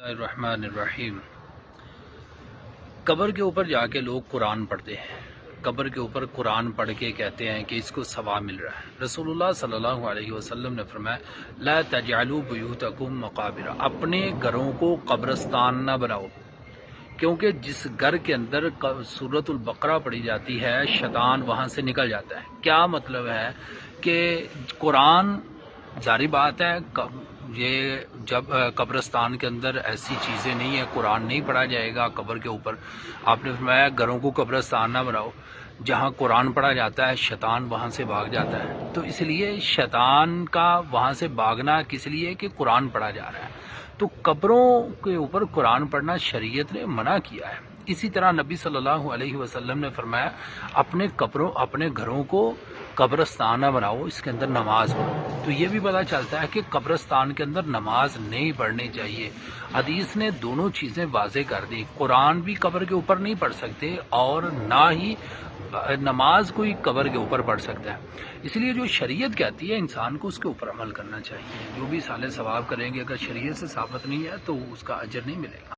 الرحمن الرحیم۔ قبر کے اوپر جا کے لوگ قرآن پڑھتے ہیں، قبر کے اوپر قرآن پڑھ کے کہتے ہیں کہ اس کو ثواب مل رہا ہے۔ رسول اللہ صلی اللہ علیہ وسلم نے فرمایا لا تجعلوا بیوتکم مقابر، اپنے گھروں کو قبرستان نہ بناؤ، کیونکہ جس گھر کے اندر سورۃ البقرہ پڑھی جاتی ہے شیطان وہاں سے نکل جاتا ہے۔ کیا مطلب ہے کہ قرآن ظاہری بات ہے، یہ جب قبرستان کے اندر ایسی چیزیں نہیں ہیں، قرآن نہیں پڑھا جائے گا قبر کے اوپر۔ آپ نے فرمایا گھروں کو قبرستان نہ بناؤ، جہاں قرآن پڑھا جاتا ہے شیطان وہاں سے بھاگ جاتا ہے۔ تو اس لیے شیطان کا وہاں سے بھاگنا کس لیے کہ قرآن پڑھا جا رہا ہے، تو قبروں کے اوپر قرآن پڑھنا شریعت نے منع کیا ہے۔ اسی طرح نبی صلی اللہ علیہ وسلم نے فرمایا اپنے گھروں کو قبرستان نہ بناؤ، اس کے اندر نماز پڑھو۔ تو یہ بھی پتہ چلتا ہے کہ قبرستان کے اندر نماز نہیں پڑھنی چاہیے۔ حدیث نے دونوں چیزیں واضح کر دی، قرآن بھی قبر کے اوپر نہیں پڑھ سکتے اور نہ ہی نماز کوئی قبر کے اوپر پڑھ سکتا ہے۔ اس لیے جو شریعت کہتی ہے انسان کو اس کے اوپر عمل کرنا چاہیے۔ جو بھی صالح ثواب کریں گے اگر شریعت سے ثابت نہیں ہے تو اس کا اجر نہیں ملے گا۔